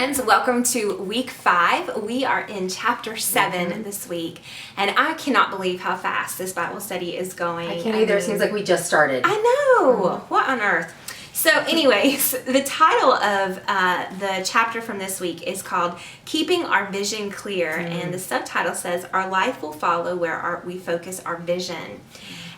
friends, welcome to week 5. We are in chapter 7 this week, and I cannot believe how fast this Bible study is going. I can't either. It seems like we just started. I know. What on earth? So anyways, the title of the chapter from this week is called Keeping Our Vision Clear, and the subtitle says, Our life will follow where we focus our vision.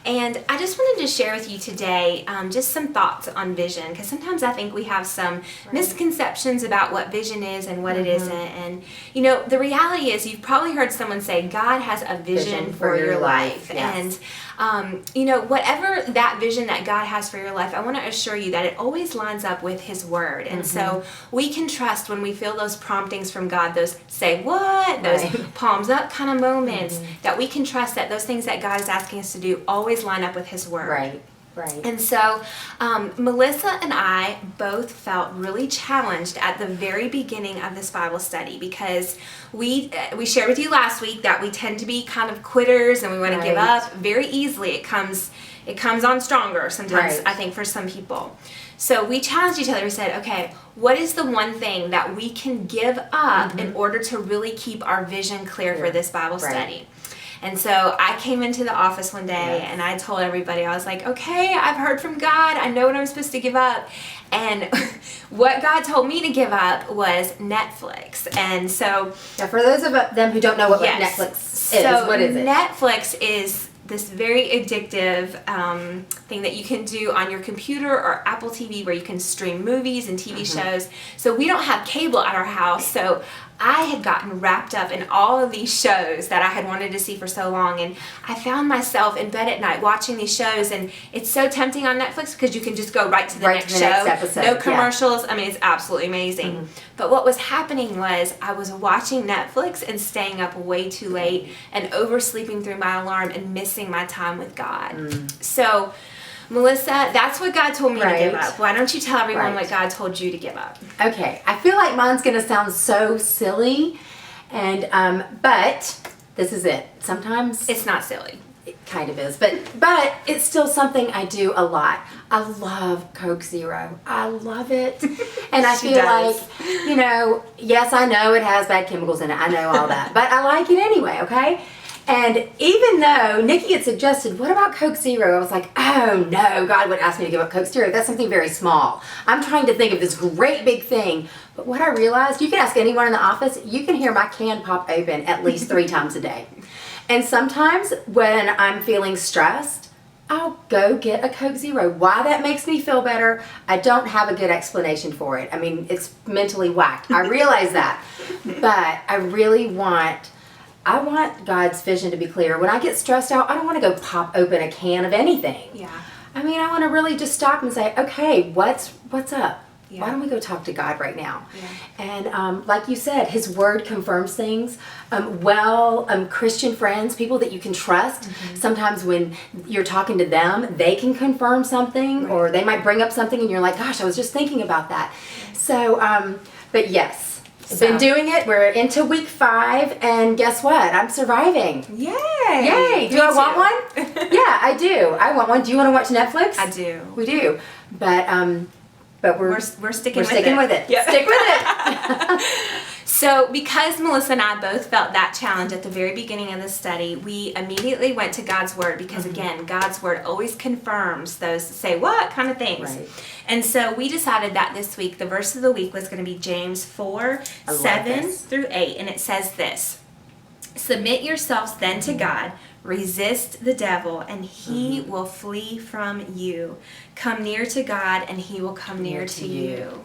And I just wanted to share with you today just some thoughts on vision, because sometimes I think we have some misconceptions about what vision is and what it isn't. And, you know, the reality is you've probably heard someone say, God has a vision for your life. Yes. And, you know, whatever that vision that God has for your life, I want to assure you that it always lines up with His Word. And so we can trust when we feel those promptings from God, those say what, those palms up kind of moments, that we can trust that those things that God is asking us to do always line up with His Word. Right. And so Melissa and I both felt really challenged at the very beginning of this Bible study, because we shared with you last week that we tend to be kind of quitters and we want to give up very easily. It comes on stronger sometimes, I think, for some people. So we challenged each other. We said, okay, what is the one thing that we can give up in order to really keep our vision clear for this Bible study? And so I came into the office one day and I told everybody, I was like, okay, I've heard from God. I know what I'm supposed to give up. And what God told me to give up was Netflix. And so... Now, for those of them who don't know what Netflix is, what is it? Netflix is this very addictive thing that you can do on your computer or Apple TV, where you can stream movies and TV shows. So we don't have cable at our house, so I had gotten wrapped up in all of these shows that I had wanted to see for so long, and I found myself in bed at night watching these shows, and it's so tempting on Netflix because you can just go right to the next show. Episode. No commercials. I mean, it's absolutely amazing. But what was happening was I was watching Netflix and staying up way too late and oversleeping through my alarm and missing my time with God. So, Melissa, that's what God told me to give up. Why don't you tell everyone what God told you to give up? Okay, I feel like mine's going to sound so silly, and but this is it. Sometimes it's not silly. It kind of is, but it's still something I do a lot. I love Coke Zero. I love it, and I feel like, you know, yes, I know it has bad chemicals in it. I know all that, but I like it anyway. Okay. And even though Nikki had suggested, what about Coke Zero? I was like, oh no, God would ask me to give up Coke Zero. That's something very small. I'm trying to think of this great big thing. But what I realized, you can ask anyone in the office, you can hear my can pop open at least 3 times a day. And sometimes when I'm feeling stressed, I'll go get a Coke Zero. Why that makes me feel better, I don't have a good explanation for it. I mean, it's mentally whacked. I realize that. But I really want God's vision to be clear. When I get stressed out, I don't want to go pop open a can of anything. Yeah. I mean, I want to really just stop and say, okay, what's up? Yeah. Why don't we go talk to God right now? Yeah. And like you said, His Word confirms things. Christian friends, people that you can trust, sometimes when you're talking to them, they can confirm something, or they might bring up something and you're like, gosh, I was just thinking about that. So, but yes. Been doing it. We're into week 5, and guess what? I'm surviving. Yay! Yay! Do I want one? Yeah, I do. I want one. Do you want to watch Netflix? I do. We do. But we're sticking with it. Yeah. Stick with it. So because Melissa and I both felt that challenge at the very beginning of the study, we immediately went to God's Word, because again, God's Word always confirms those say what kind of things. Right. And so we decided that this week the verse of the week was going to be James 4:7-8, and it says this: Submit yourselves then to God, resist the devil, and he will flee from you. Come near to God, and he will come near to you.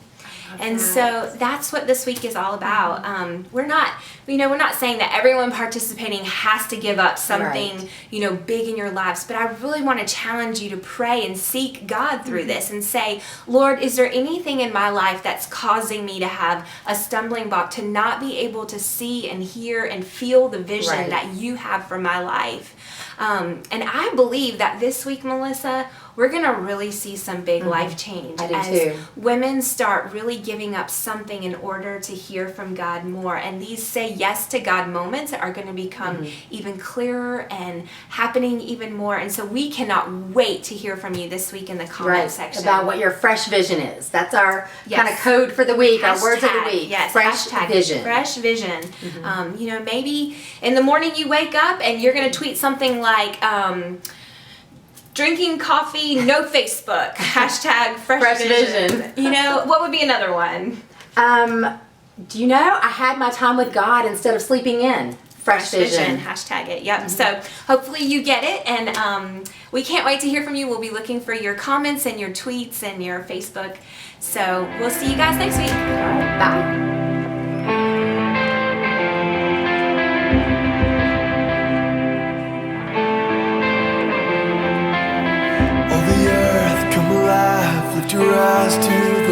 And so that's what this week is all about. We're not saying that everyone participating has to give up something, big in your lives. But I really want to challenge you to pray and seek God through this and say, Lord, is there anything in my life that's causing me to have a stumbling block, to not be able to see and hear and feel the vision that you have for my life? And I believe that this week, Melissa, we're going to really see some big life change I do as too. women start really giving up something in order to hear from God more. And these say yes to God moments are going to become even clearer and happening even more. And so we cannot wait to hear from you this week in the comment section. About what your fresh vision is. That's our Yes. kind of code for the week, our words of the Hashtag, week. Yes, Fresh hashtag vision. Fresh vision. Maybe in the morning you wake up and you're going to tweet something like, drinking coffee, no Facebook. Hashtag fresh vision. What would be another one? Do you know, I had my time with God instead of sleeping in. Fresh vision. Hashtag it. Yep. So hopefully you get it. And we can't wait to hear from you. We'll be looking for your comments and your tweets and your Facebook. So we'll see you guys next week. All right, bye. All the earth come alive, lift your eyes to the